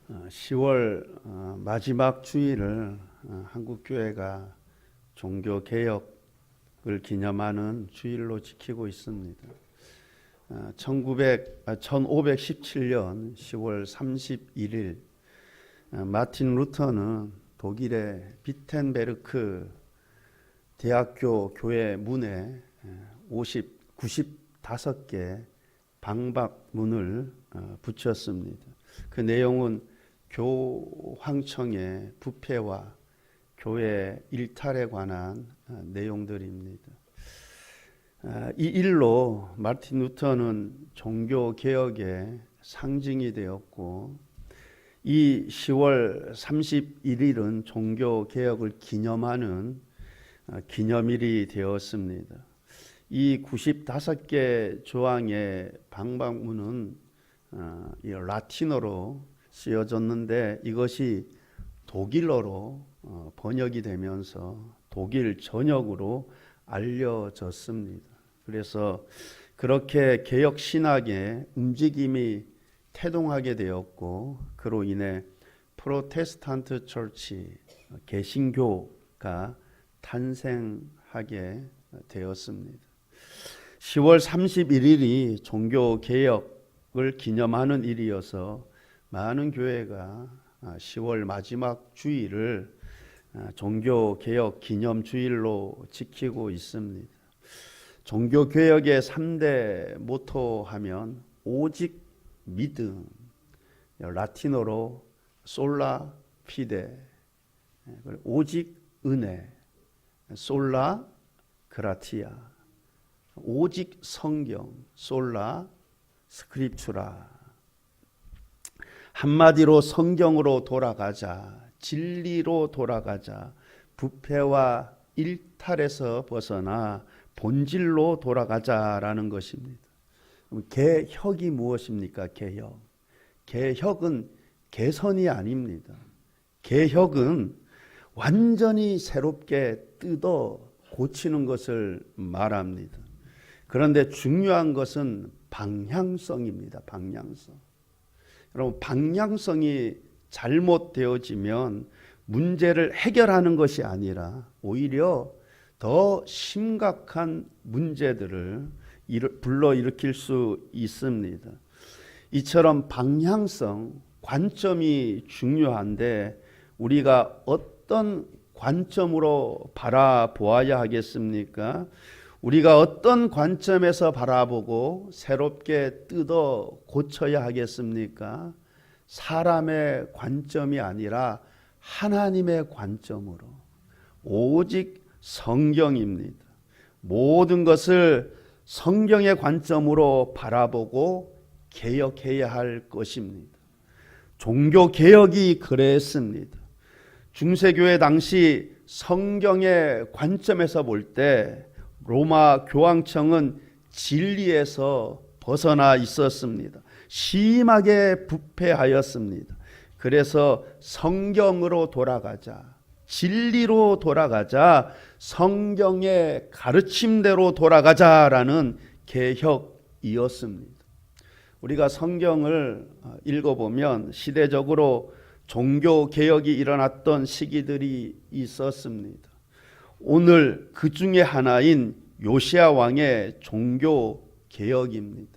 10월 마지막 주일을 한국교회가 종교개혁을 기념하는 주일로 지키고 있습니다. 1517년 10월 31일 마틴 루터는 독일의 비텐베르크 대학교 교회 문에 95개 방박문을 붙였습니다. 그 내용은 교황청의 부패와 교회 일탈에 관한 내용들입니다. 이 일로 마틴 루터는 종교개혁의 상징이 되었고, 이 10월 31일은 종교개혁을 기념하는 기념일이 되었습니다. 이 95개 조항의 방박문은 라틴어로 쓰여졌는데, 이것이 독일어로 번역이 되면서 독일 전역으로 알려졌습니다. 그래서 그렇게 개혁 신학의 움직임이 태동하게 되었고, 그로 인해 프로테스탄트 처치, 개신교가 탄생하게 되었습니다. 10월 31일이 종교개혁을 기념하는 일이어서 많은 교회가 10월 마지막 주일을 종교개혁 기념주일로 지키고 있습니다. 종교개혁의 3대 모토 하면 오직 믿음, 라틴어로 솔라 피데, 오직 은혜, 솔라 그라티아, 오직 성경, 솔라 스크립추라. 한마디로 성경으로 돌아가자, 진리로 돌아가자, 부패와 일탈에서 벗어나 본질로 돌아가자라는 것입니다. 개혁이 무엇입니까? 개혁. 개혁은 개선이 아닙니다. 개혁은 완전히 새롭게 뜯어 고치는 것을 말합니다. 그런데 중요한 것은 방향성입니다. 방향성. 여러분, 방향성이 잘못되어지면 문제를 해결하는 것이 아니라 오히려 더 심각한 문제들을 불러일으킬 수 있습니다. 이처럼 방향성, 관점이 중요한데 우리가 어떤 관점으로 바라보아야 하겠습니까? 우리가 어떤 관점에서 바라보고 새롭게 뜯어 고쳐야 하겠습니까? 사람의 관점이 아니라 하나님의 관점으로, 오직 성경입니다. 모든 것을 성경의 관점으로 바라보고 개혁해야 할 것입니다. 종교개혁이 그랬습니다. 중세교회 당시 성경의 관점에서 볼 때 로마 교황청은 진리에서 벗어나 있었습니다. 심하게 부패하였습니다. 그래서 성경으로 돌아가자, 진리로 돌아가자, 성경의 가르침대로 돌아가자라는 개혁이었습니다. 우리가 성경을 읽어보면 시대적으로 종교개혁이 일어났던 시기들이 있었습니다. 오늘 그 중에 하나인 요시야 왕의 종교개혁입니다.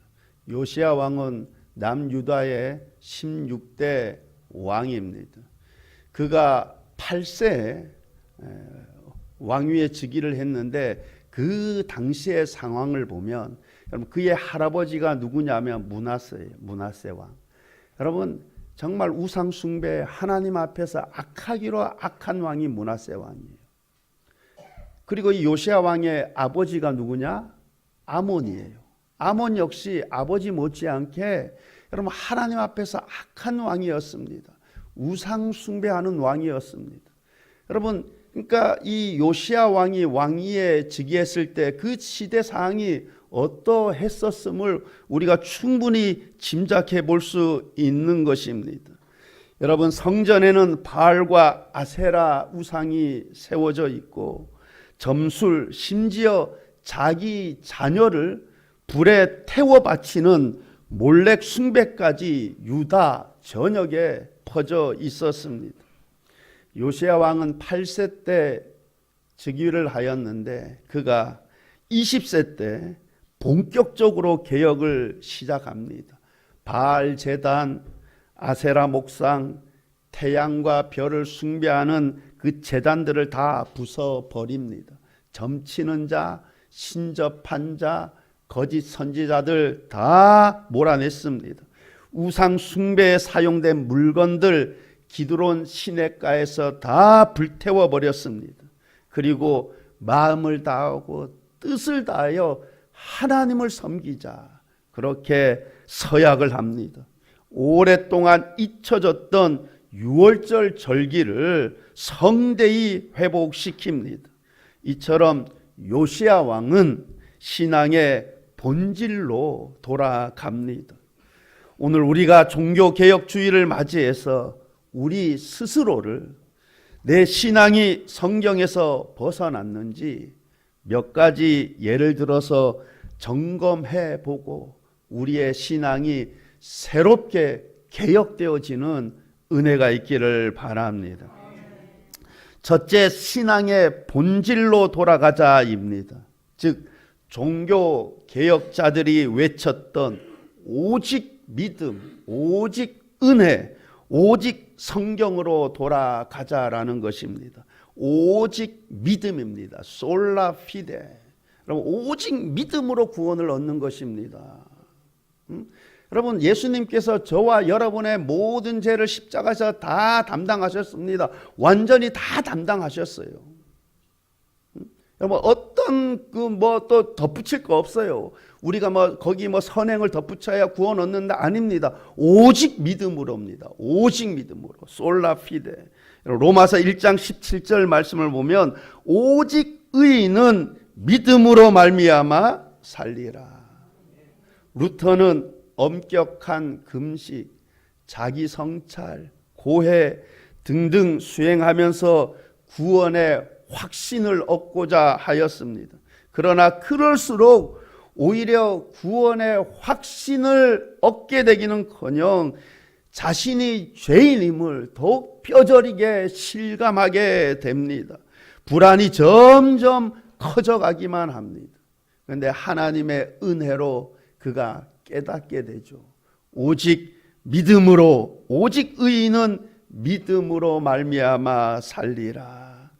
요시야 왕은 남유다의 16대 왕입니다. 그가 8세에 왕위에 즉위를 했는데, 그 당시의 상황을 보면 여러분, 그의 할아버지가 누구냐면 므낫세예요. 므낫세 왕. 여러분, 정말 우상 숭배, 하나님 앞에서 악하기로 악한 왕이 므낫세 왕이에요. 그리고 이 요시야 왕의 아버지가 누구냐? 아몬이에요. 아몬 역시 아버지 못지않게 여러분 하나님 앞에서 악한 왕이었습니다. 우상 숭배하는 왕이었습니다. 여러분, 그러니까 이 요시야 왕이 왕위에 즉위했을 때 그 시대 상황이 어떠했었음을 우리가 충분히 짐작해 볼 수 있는 것입니다. 여러분, 성전에는 바알과 아세라 우상이 세워져 있고, 점술, 심지어 자기 자녀를 불에 태워 바치는 몰렉 숭배까지 유다 전역에 퍼져 있었습니다. 요시야 왕은 8세 때 즉위를 하였는데 그가 20세 때 본격적으로 개혁을 시작합니다. 바알 제단, 아세라 목상, 태양과 별을 숭배하는 그 제단들을 다 부숴버립니다. 점치는 자, 신접한 자, 거짓 선지자들 다 몰아냈습니다. 우상 숭배에 사용된 물건들 기드론 시냇가에서 다 불태워 버렸습니다. 그리고 마음을 다하고 뜻을 다하여 하나님을 섬기자, 그렇게 서약을 합니다. 오랫동안 잊혀졌던 유월절 절기를 성대히 회복시킵니다. 이처럼 요시야 왕은 신앙의 본질로 돌아갑니다. 오늘 우리가 종교개혁주의를 맞이해서 우리 스스로를 내 신앙이 성경에서 벗어났는지 몇 가지 예를 들어서 점검해 보고 우리의 신앙이 새롭게 개혁되어지는 은혜가 있기를 바랍니다. 첫째, 신앙의 본질로 돌아가자입니다. 즉 종교개혁자들이 외쳤던 오직 믿음, 오직 은혜, 오직 성경으로 돌아가자라는 것입니다. 오직 믿음입니다. 솔라 피데. 여러분, 오직 믿음으로 구원을 얻는 것입니다. 여러분, 예수님께서 저와 여러분의 모든 죄를 십자가에서 다 담당하셨습니다. 완전히 다 담당하셨어요. 여러분, 어떤 또 덧붙일 거 없어요. 우리가 거기 선행을 덧붙여야 구원 얻는다, 아닙니다. 오직 믿음으로입니다. 오직 믿음으로. 솔라 피데. 로마서 1장 17절 말씀을 보면 오직 의인은 믿음으로 말미암아 살리라. 루터는 엄격한 금식, 자기 성찰, 고해 등등 수행하면서 구원의 확신을 얻고자 하였습니다. 그러나 그럴수록 오히려 구원의 확신을 얻게 되기는커녕 자신이 죄인임을 더욱 뼈저리게 실감하게 됩니다. 불안이 점점 커져가기만 합니다. 그런데 하나님의 은혜로 그가 깨닫게 되죠. 오직 믿음으로, 오직 의인은 믿음으로 말미암아 살리라.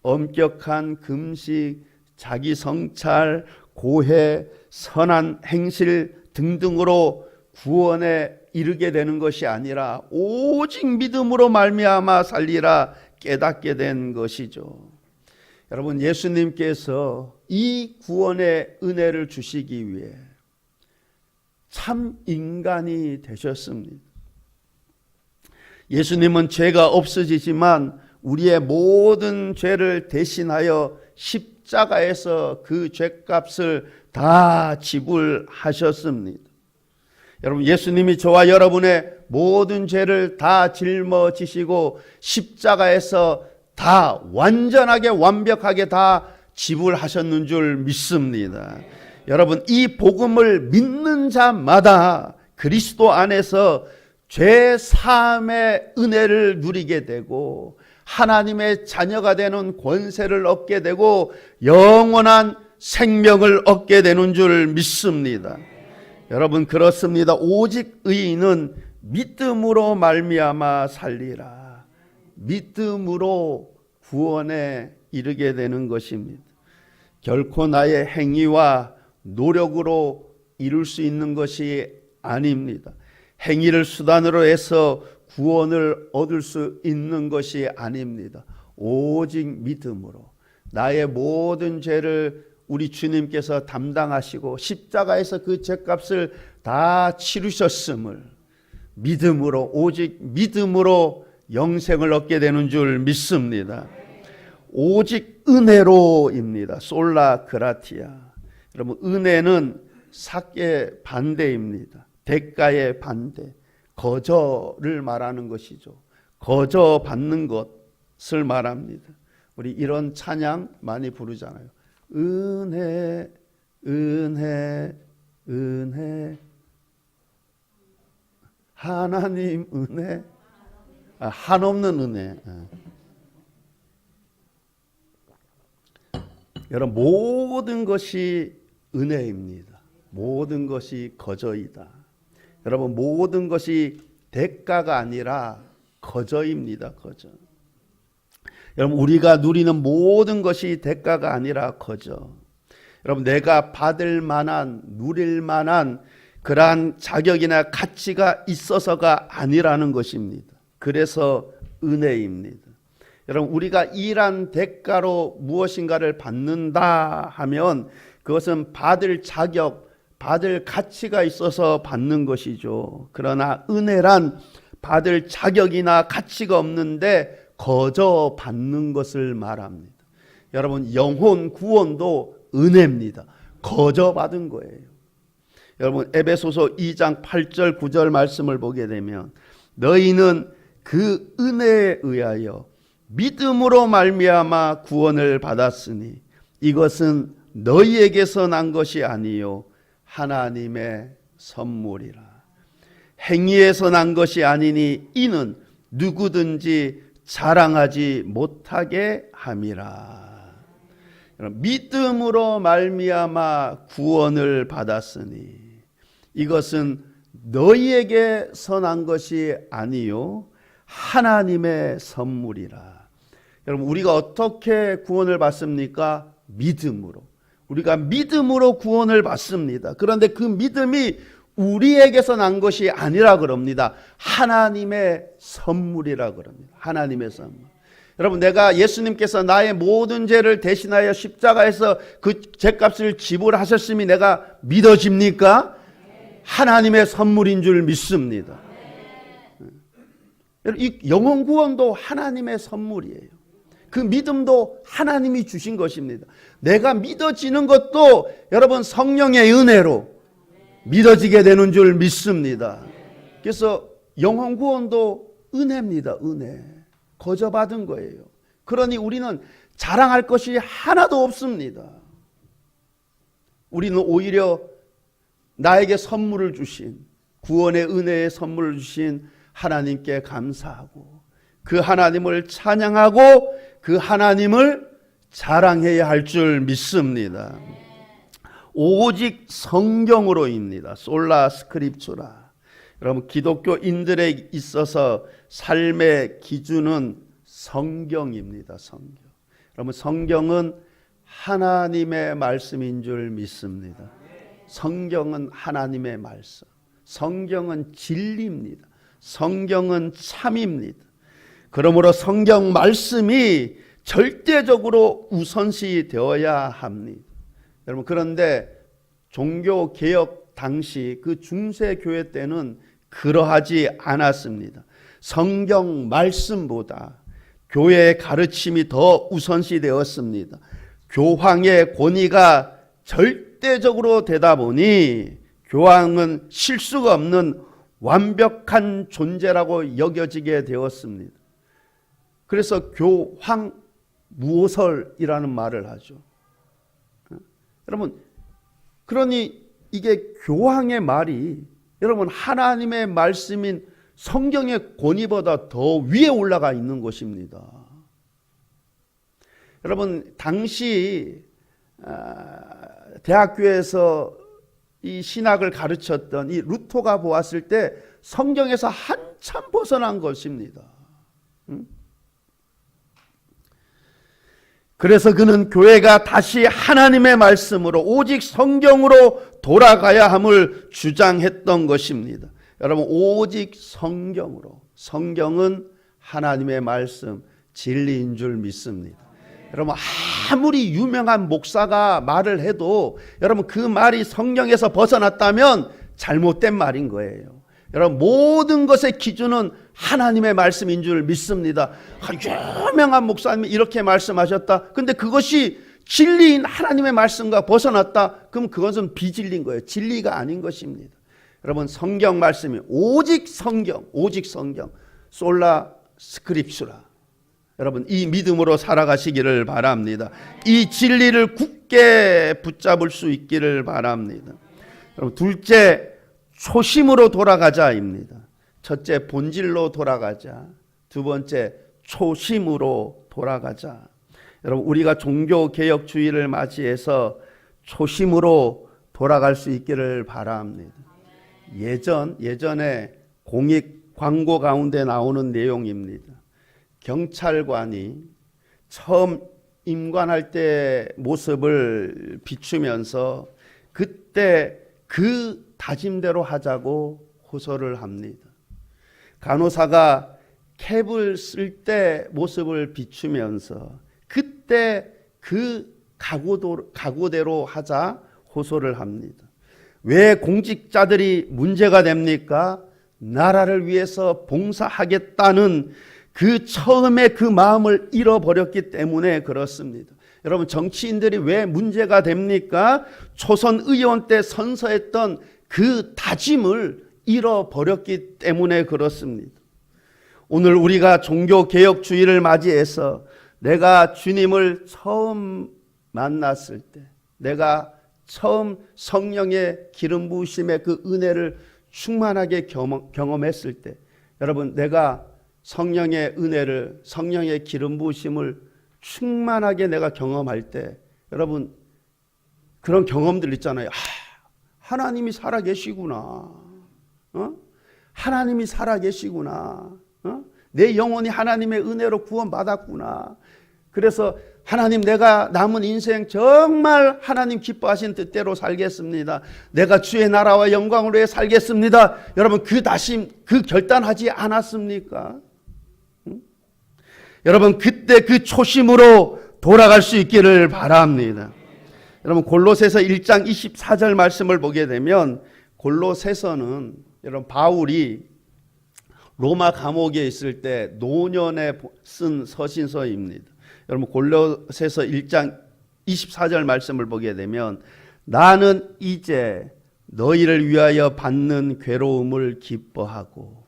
엄격한 금식, 자기 성찰, 고해, 선한 행실 등등으로 구원에 이르게 되는 것이 아니라 오직 믿음으로 말미암아 살리라 깨닫게 된 것이죠. 여러분, 예수님께서 이 구원의 은혜를 주시기 위해 참 인간이 되셨습니다. 예수님은 죄가 없으시지만 우리의 모든 죄를 대신하여 십자가에서 그 죄값을 다 지불하셨습니다. 여러분, 예수님이 저와 여러분의 모든 죄를 다 짊어지시고 십자가에서 다 완전하게 완벽하게 다 지불하셨는 줄 믿습니다. 여러분, 이 복음을 믿는 자마다 그리스도 안에서 죄 사함의 은혜를 누리게 되고 하나님의 자녀가 되는 권세를 얻게 되고 영원한 생명을 얻게 되는 줄 믿습니다. 여러분, 그렇습니다. 오직 의인은 믿음으로 말미암아 살리라. 믿음으로 구원에 이르게 되는 것입니다. 결코 나의 행위와 노력으로 이룰 수 있는 것이 아닙니다. 행위를 수단으로 해서 구원을 얻을 수 있는 것이 아닙니다. 오직 믿음으로 나의 모든 죄를 우리 주님께서 담당하시고 십자가에서 그 죄값을 다 치르셨음을 믿음으로, 오직 믿음으로 영생을 얻게 되는 줄 믿습니다. 오직 은혜로입니다. 솔라 그라티아. 여러분, 은혜는 삭의 반대입니다. 대가의 반대, 거저를 말하는 것이죠. 거저 받는 것을 말합니다. 우리 이런 찬양 많이 부르잖아요. 은혜, 은혜, 은혜, 하나님 은혜. 한없는 은혜. 여러분, 모든 것이 은혜입니다. 모든 것이 거저이다. 여러분, 모든 것이 대가가 아니라 거저입니다. 거저. 여러분, 우리가 누리는 모든 것이 대가가 아니라 거저. 여러분, 내가 받을 만한, 누릴 만한 그러한 자격이나 가치가 있어서가 아니라는 것입니다. 그래서 은혜입니다. 여러분, 우리가 일한 대가로 무엇인가를 받는다 하면 그것은 받을 자격, 받을 가치가 있어서 받는 것이죠. 그러나 은혜란 받을 자격이나 가치가 없는데 거저 받는 것을 말합니다. 여러분, 영혼 구원도 은혜입니다. 거저 받은 거예요. 여러분, 에베소서 2장 8절 9절 말씀을 보게 되면 너희는 그 은혜에 의하여 믿음으로 말미암아 구원을 받았으니 이것은 너희에게서 난 것이 아니요 하나님의 선물이라. 행위에서 난 것이 아니니 이는 누구든지 자랑하지 못하게 함이라. 믿음으로 말미암아 구원을 받았으니 이것은 너희에게서 난 것이 아니요 하나님의 선물이라. 여러분, 우리가 어떻게 구원을 받습니까? 믿음으로. 우리가 믿음으로 구원을 받습니다. 그런데 그 믿음이 우리에게서 난 것이 아니라 그럽니다. 하나님의 선물이라 그럽니다. 하나님의 선물. 여러분, 내가 예수님께서 나의 모든 죄를 대신하여 십자가에서 그 죄값을 지불하셨음이 내가 믿어집니까? 하나님의 선물인 줄 믿습니다. 이 영혼 구원도 하나님의 선물이에요. 그 믿음도 하나님이 주신 것입니다. 내가 믿어지는 것도 여러분 성령의 은혜로 믿어지게 되는 줄 믿습니다. 그래서 영혼 구원도 은혜입니다. 은혜. 거저 받은 거예요. 그러니 우리는 자랑할 것이 하나도 없습니다. 우리는 오히려 나에게 선물을 주신, 구원의 은혜의 선물을 주신 하나님께 감사하고 그 하나님을 찬양하고 그 하나님을 자랑해야 할 줄 믿습니다. 오직 성경으로입니다. 솔라 스크립추라. 여러분, 기독교인들에 있어서 삶의 기준은 성경입니다. 성경. 여러분, 성경은 하나님의 말씀인 줄 믿습니다. 성경은 하나님의 말씀. 성경은 진리입니다. 성경은 참입니다. 그러므로 성경 말씀이 절대적으로 우선시 되어야 합니다. 여러분, 그런데 종교개혁 당시 그 중세교회 때는 그러하지 않았습니다. 성경 말씀보다 교회의 가르침이 더 우선시 되었습니다. 교황의 권위가 절대적으로 되다 보니 교황은 실수가 없는 완벽한 존재라고 여겨지게 되었습니다. 그래서 교황 무오설이라는 말을 하죠. 여러분, 그러니 이게 교황의 말이 여러분 하나님의 말씀인 성경의 권위보다 더 위에 올라가 있는 것입니다. 여러분, 당시 대학교에서 이 신학을 가르쳤던 이 루터가 보았을 때 성경에서 한참 벗어난 것입니다. 그래서 그는 교회가 다시 하나님의 말씀으로 오직 성경으로 돌아가야 함을 주장했던 것입니다. 여러분, 오직 성경으로. 성경은 하나님의 말씀, 진리인 줄 믿습니다. 여러분, 아무리 유명한 목사가 말을 해도 여러분 그 말이 성경에서 벗어났다면 잘못된 말인 거예요. 여러분, 모든 것의 기준은 하나님의 말씀인 줄 믿습니다. 유명한 목사님이 이렇게 말씀하셨다. 근데 그것이 진리인 하나님의 말씀과 벗어났다. 그럼 그것은 비진리인 거예요. 진리가 아닌 것입니다. 여러분, 성경 말씀이 오직 성경, 오직 성경, 솔라 스크립추라. 여러분, 이 믿음으로 살아가시기를 바랍니다. 이 진리를 굳게 붙잡을 수 있기를 바랍니다. 여러분, 둘째, 초심으로 돌아가자입니다. 첫째, 본질로 돌아가자. 두 번째, 초심으로 돌아가자. 여러분, 우리가 종교개혁주의를 맞이해서 초심으로 돌아갈 수 있기를 바랍니다. 예전에 공익 광고 가운데 나오는 내용입니다. 경찰관이 처음 임관할 때 모습을 비추면서 그때 그 다짐대로 하자고 호소를 합니다. 간호사가 캡을 쓸 때 모습을 비추면서 그때 그 각오대로 하자 호소를 합니다. 왜 공직자들이 문제가 됩니까? 나라를 위해서 봉사하겠다는 그 처음에 그 마음을 잃어버렸기 때문에 그렇습니다. 여러분, 정치인들이 왜 문제가 됩니까? 초선 의원 때 선서했던 그 다짐을 잃어버렸기 때문에 그렇습니다. 오늘 우리가 종교개혁주의를 맞이해서 내가 주님을 처음 만났을 때, 내가 처음 성령의 기름 부으심의 그 은혜를 충만하게 경험했을 때, 여러분, 내가 성령의 은혜를, 성령의 기름 부으심을 충만하게 내가 경험할 때, 여러분, 그런 경험들 있잖아요. 하나님이 살아계시구나. 하나님이 살아계시구나. 내 영혼이 하나님의 은혜로 구원받았구나. 그래서 하나님, 내가 남은 인생 정말 하나님 기뻐하신 뜻대로 살겠습니다. 내가 주의 나라와 영광을 위해 살겠습니다. 여러분, 그 다짐, 그 결단하지 않았습니까? 여러분, 그때 그 초심으로 돌아갈 수 있기를 바랍니다. 여러분, 골로새서 1장 24절 말씀을 보게 되면, 골로새서는 여러분 바울이 로마 감옥에 있을 때 노년에 쓴 서신서입니다. 여러분, 골로새서 1장 24절 말씀을 보게 되면, 나는 이제 너희를 위하여 받는 괴로움을 기뻐하고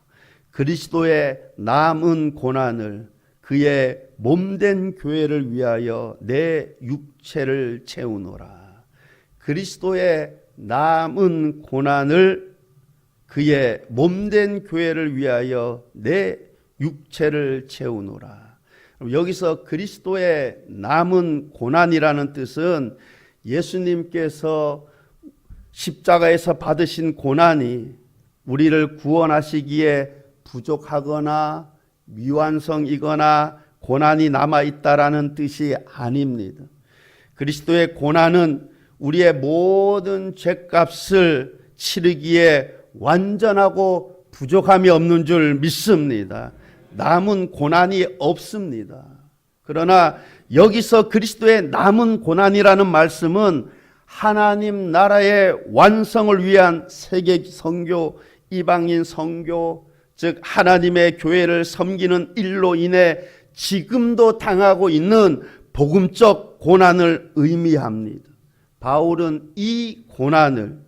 그리스도의 남은 고난을 그의 몸된 교회를 위하여 내 육체를 채우노라. 그리스도의 남은 고난을 그의 몸된 교회를 위하여 내 육체를 채우노라. 여기서 그리스도의 남은 고난이라는 뜻은 예수님께서 십자가에서 받으신 고난이 우리를 구원하시기에 부족하거나 미완성이거나 고난이 남아있다라는 뜻이 아닙니다. 그리스도의 고난은 우리의 모든 죄값을 치르기에 완전하고 부족함이 없는 줄 믿습니다. 남은 고난이 없습니다. 그러나 여기서 그리스도의 남은 고난이라는 말씀은 하나님 나라의 완성을 위한 세계 선교, 이방인 선교, 즉 하나님의 교회를 섬기는 일로 인해 지금도 당하고 있는 복음적 고난을 의미합니다. 바울은 이 고난을,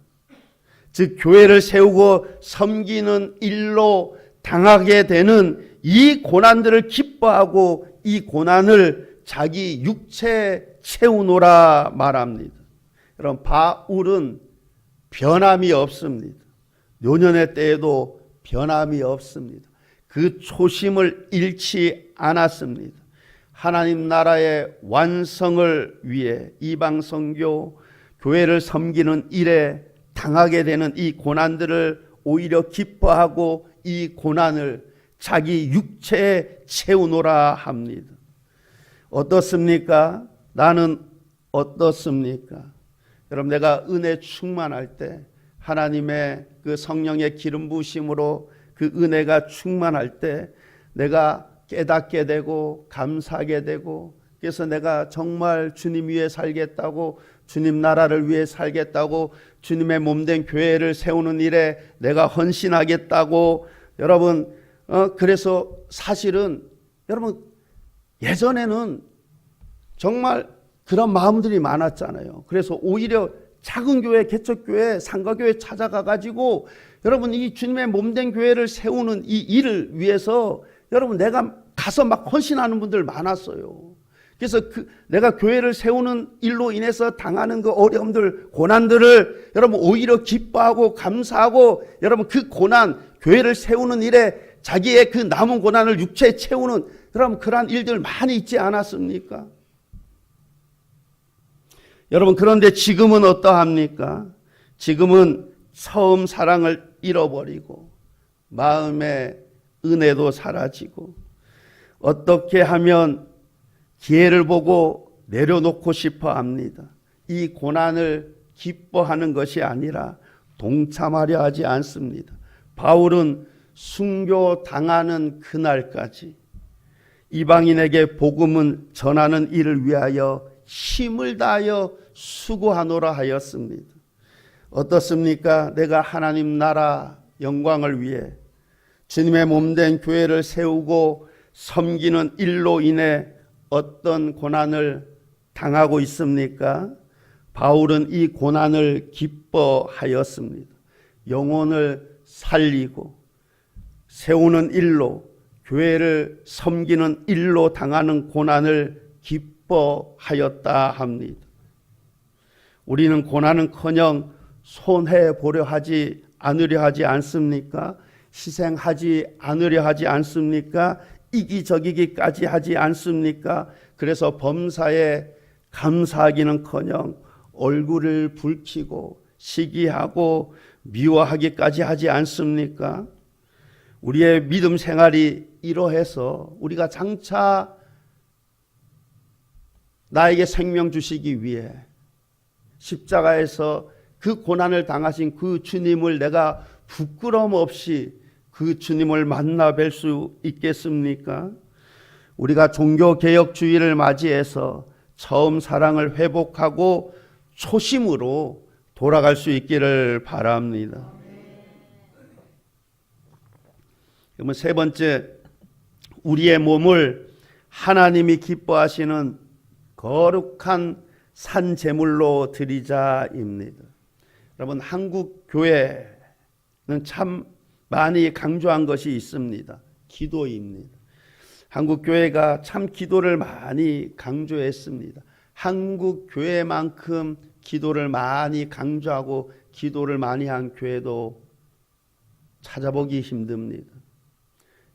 즉 교회를 세우고 섬기는 일로 당하게 되는 이 고난들을 기뻐하고 이 고난을 자기 육체에 채우노라 말합니다. 여러분, 바울은 변함이 없습니다. 노년의 때에도 변함이 없습니다. 그 초심을 잃지 않았습니다. 하나님 나라의 완성을 위해 이방 선교, 교회를 섬기는 일에 당하게 되는 이 고난들을 오히려 기뻐하고 이 고난을 자기 육체에 채우노라 합니다. 어떻습니까? 나는 어떻습니까? 여러분, 내가 은혜 충만할 때, 하나님의 그 성령의 기름 부으심으로 그 은혜가 충만할 때 내가 깨닫게 되고 감사하게 되고, 그래서 내가 정말 주님 위해 살겠다고, 주님 나라를 위해 살겠다고, 주님의 몸된 교회를 세우는 일에 내가 헌신하겠다고, 여러분, 그래서 사실은 여러분, 예전에는 정말 그런 마음들이 많았잖아요. 그래서 오히려 작은 교회, 개척교회, 상가교회 찾아가 가지고 여러분, 이 주님의 몸된 교회를 세우는 이 일을 위해서 여러분, 내가 가서 막 헌신하는 분들 많았어요. 그래서 내가 교회를 세우는 일로 인해서 당하는 그 어려움들, 고난들을 여러분 오히려 기뻐하고 감사하고, 여러분 그 고난, 교회를 세우는 일에 자기의 그 남은 고난을 육체에 채우는 그러한 일들 많이 있지 않았습니까? 여러분, 그런데 지금은 어떠합니까? 지금은 처음 사랑을 잃어버리고 마음의 은혜도 사라지고 어떻게 하면 기회를 보고 내려놓고 싶어 합니다. 이 고난을 기뻐하는 것이 아니라 동참하려 하지 않습니다. 바울은 순교당하는 그날까지 이방인에게 복음을 전하는 일을 위하여 힘을 다하여 수고하노라 하였습니다. 어떻습니까? 내가 하나님 나라 영광을 위해 주님의 몸된 교회를 세우고 섬기는 일로 인해 어떤 고난을 당하고 있습니까? 바울은 이 고난을 기뻐하였습니다. 영혼을 살리고 세우는 일로, 교회를 섬기는 일로 당하는 고난을 기뻐하였다 합니다. 우리는 고난은커녕 손해보려 하지 않으려 하지 않습니까? 희생하지 않으려 하지 않습니까? 이기적이기까지 하지 않습니까? 그래서 범사에 감사하기는커녕 얼굴을 붉히고 시기하고 미워하기까지 하지 않습니까? 우리의 믿음 생활이 이러해서 우리가 장차 나에게 생명 주시기 위해 십자가에서 그 고난을 당하신 그 주님을 내가 부끄러움 없이 그 주님을 만나 뵐 수 있겠습니까? 우리가 종교개혁주의를 맞이해서 처음 사랑을 회복하고 초심으로 돌아갈 수 있기를 바랍니다. 그러면 세 번째, 우리의 몸을 하나님이 기뻐하시는 거룩한 산제물로 드리자입니다. 여러분, 한국 교회는 참 많이 강조한 것이 있습니다. 기도입니다. 한국 교회가 참 기도를 많이 강조했습니다. 한국 교회만큼 기도를 많이 강조하고 기도를 많이 한 교회도 찾아보기 힘듭니다.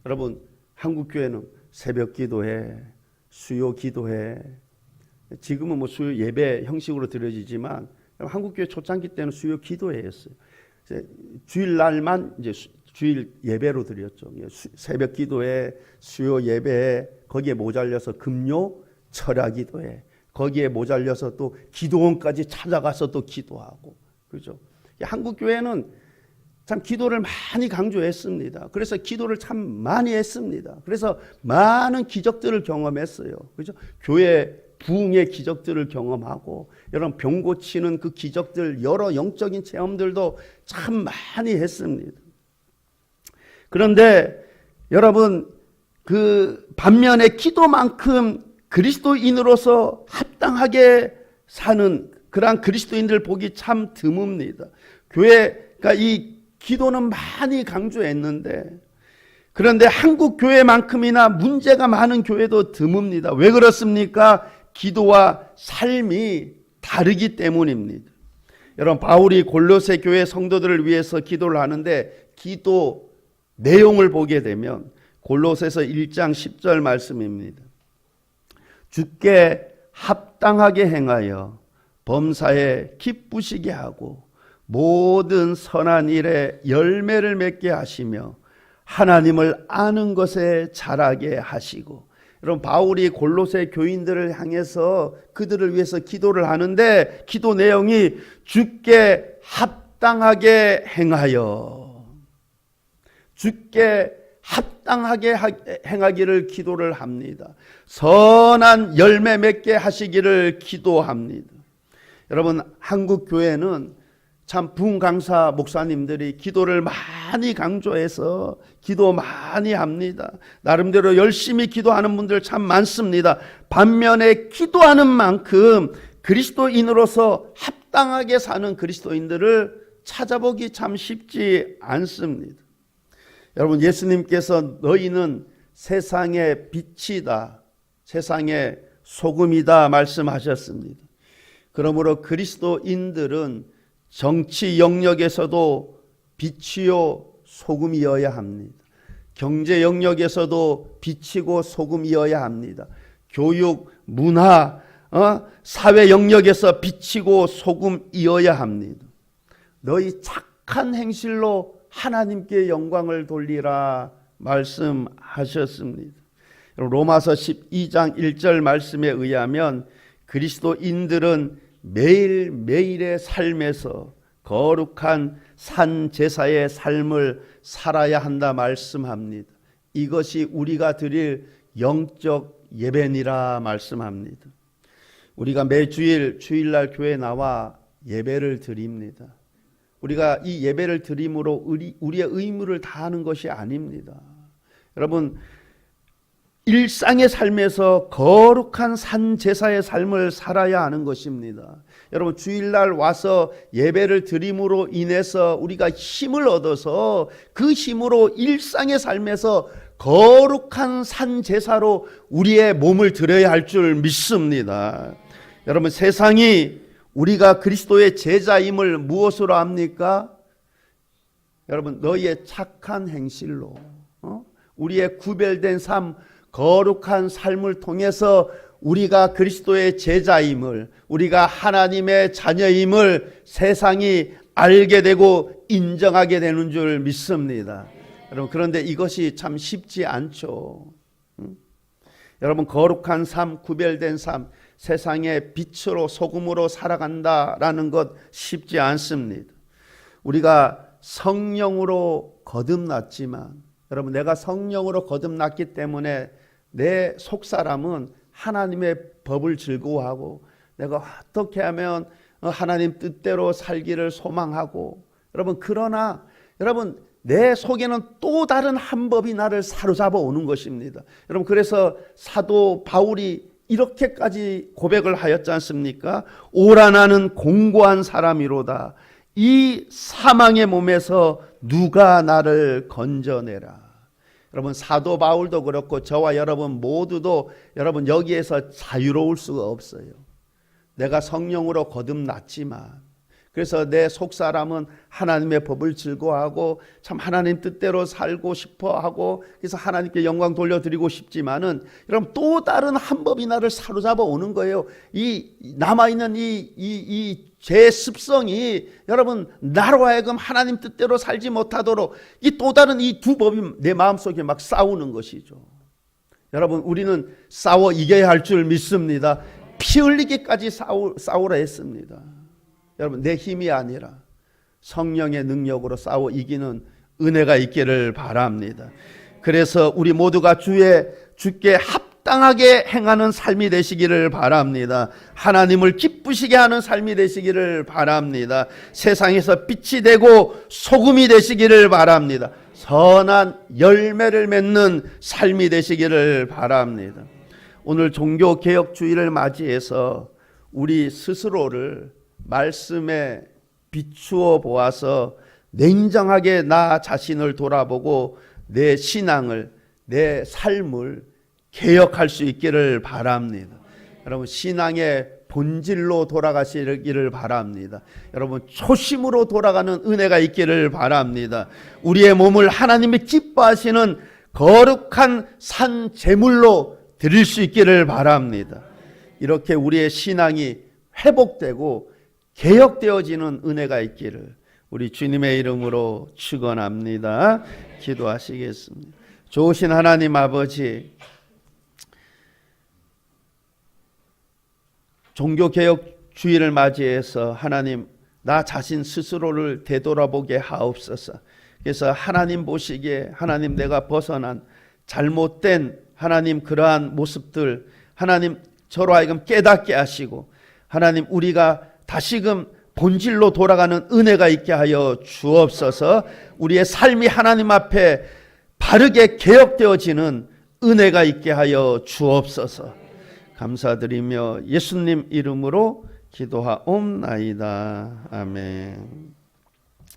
여러분, 한국 교회는 새벽 기도회, 수요 기도회, 지금은 뭐 수요 예배 형식으로 드려지지만 한국 교회 초창기 때는 수요 기도회였어요. 주일날만 이제 주일 예배로 드렸죠. 새벽 기도회, 수요 예배, 거기에 모자려서 금요 철야 기도회, 거기에 모자려서 또 기도원까지 찾아가서 또 기도하고, 그죠? 한국 교회는 참 기도를 많이 강조했습니다. 그래서 기도를 참 많이 했습니다. 그래서 많은 기적들을 경험했어요. 그죠? 교회 부흥의 기적들을 경험하고, 여러분 병 고치는 그 기적들, 여러 영적인 체험들도 참 많이 했습니다. 그런데 여러분, 그 반면에 기도만큼 그리스도인으로서 합당하게 사는 그러한 그리스도인들 보기 참 드뭅니다. 교회가 이 기도는 많이 강조했는데, 그런데 한국 교회만큼이나 문제가 많은 교회도 드뭅니다. 왜 그렇습니까? 기도와 삶이 다르기 때문입니다. 여러분, 바울이 골로새 교회 성도들을 위해서 기도를 하는데, 기도 내용을 보게 되면 골로새서 1장 10절 말씀입니다. 주께 합당하게 행하여 범사에 기쁘시게 하고 모든 선한 일에 열매를 맺게 하시며 하나님을 아는 것에 자라게 하시고. 여러분, 바울이 골로새 교인들을 향해서 그들을 위해서 기도를 하는데, 기도 내용이 주께 합당하게 행하여, 주께 합당하게 행하기를 기도를 합니다. 선한 열매 맺게 하시기를 기도합니다. 여러분, 한국 교회는 참 부흥 강사 목사님들이 기도를 많이 강조해서 기도 많이 합니다. 나름대로 열심히 기도하는 분들 참 많습니다. 반면에 기도하는 만큼 그리스도인으로서 합당하게 사는 그리스도인들을 찾아보기 참 쉽지 않습니다. 여러분, 예수님께서 너희는 세상의 빛이다, 세상의 소금이다 말씀하셨습니다. 그러므로 그리스도인들은 정치 영역에서도 빛이요 소금이어야 합니다. 경제 영역에서도 비치고 소금이어야 합니다. 교육, 문화, 사회 영역에서 비치고 소금이어야 합니다. 너희 착한 행실로 하나님께 영광을 돌리라 말씀하셨습니다. 로마서 12장 1절 말씀에 의하면 그리스도인들은 매일매일의 삶에서 거룩한 산 제사의 삶을 살아야 한다 말씀합니다. 이것이 우리가 드릴 영적 예배니라 말씀합니다. 우리가 매주일 주일날 교회에 나와 예배를 드립니다. 우리가 이 예배를 드림으로 우리의 의무를 다하는 것이 아닙니다. 여러분, 일상의 삶에서 거룩한 산 제사의 삶을 살아야 하는 것입니다. 여러분, 주일날 와서 예배를 드림으로 인해서 우리가 힘을 얻어서 그 힘으로 일상의 삶에서 거룩한 산 제사로 우리의 몸을 드려야 할 줄 믿습니다. 여러분, 세상이 우리가 그리스도의 제자임을 무엇으로 압니까? 여러분, 너희의 착한 행실로, 우리의 구별된 삶, 거룩한 삶을 통해서 우리가 그리스도의 제자임을, 우리가 하나님의 자녀임을 세상이 알게 되고 인정하게 되는 줄 믿습니다. 여러분, 그런데 이것이 참 쉽지 않죠. 여러분, 거룩한 삶, 구별된 삶, 세상의 빛으로 소금으로 살아간다라는 것 쉽지 않습니다. 우리가 성령으로 거듭났지만, 여러분, 내가 성령으로 거듭났기 때문에 내 속사람은 하나님의 법을 즐거워하고 내가 어떻게 하면 하나님 뜻대로 살기를 소망하고, 여러분, 그러나 여러분, 내 속에는 또 다른 한 법이 나를 사로잡아 오는 것입니다. 여러분, 그래서 사도 바울이 이렇게까지 고백을 하였지 않습니까? 오라 나는 공고한 사람이로다. 이 사망의 몸에서 누가 나를 건져내라. 여러분, 사도 바울도 그렇고 저와 여러분 모두도 여러분 여기에서 자유로울 수가 없어요. 내가 성령으로 거듭났지만, 그래서 내 속사람은 하나님의 법을 즐거워하고 참 하나님 뜻대로 살고 싶어하고, 그래서 하나님께 영광 돌려드리고 싶지만은 여러분 또 다른 한 법이 나를 사로잡아 오는 거예요. 이 남아있는 이 제 습성이 여러분 나로 하여금 하나님 뜻대로 살지 못하도록 이 또 다른 이 두 법이 내 마음속에 막 싸우는 것이죠. 여러분, 우리는 싸워 이겨야 할 줄 믿습니다. 피 흘리기까지 싸우라 했습니다. 여러분, 내 힘이 아니라 성령의 능력으로 싸워 이기는 은혜가 있기를 바랍니다. 그래서 우리 모두가 주께 합당하게 행하는 삶이 되시기를 바랍니다. 하나님을 기쁘시게 하는 삶이 되시기를 바랍니다. 세상에서 빛이 되고 소금이 되시기를 바랍니다. 선한 열매를 맺는 삶이 되시기를 바랍니다. 오늘 종교개혁주의를 맞이해서 우리 스스로를 말씀에 비추어 보아서 냉정하게 나 자신을 돌아보고 내 신앙을, 내 삶을 개혁할 수 있기를 바랍니다. 여러분, 신앙의 본질로 돌아가시기를 바랍니다. 여러분, 초심으로 돌아가는 은혜가 있기를 바랍니다. 우리의 몸을 하나님이 기뻐하시는 거룩한 산 제물로 드릴 수 있기를 바랍니다. 이렇게 우리의 신앙이 회복되고 개혁되어지는 은혜가 있기를 우리 주님의 이름으로 축원합니다. 기도하시겠습니다. 좋으신 하나님 아버지, 종교개혁주의를 맞이해서 하나님, 나 자신 스스로를 되돌아보게 하옵소서. 그래서 하나님 보시기에 하나님, 내가 벗어난 잘못된 하나님 그러한 모습들, 하나님 저로 하여금 깨닫게 하시고, 하나님 우리가 다시금 본질로 돌아가는 은혜가 있게 하여 주옵소서. 우리의 삶이 하나님 앞에 바르게 개혁되어지는 은혜가 있게 하여 주옵소서. 감사드리며 예수님 이름으로 기도하옵나이다. 아멘.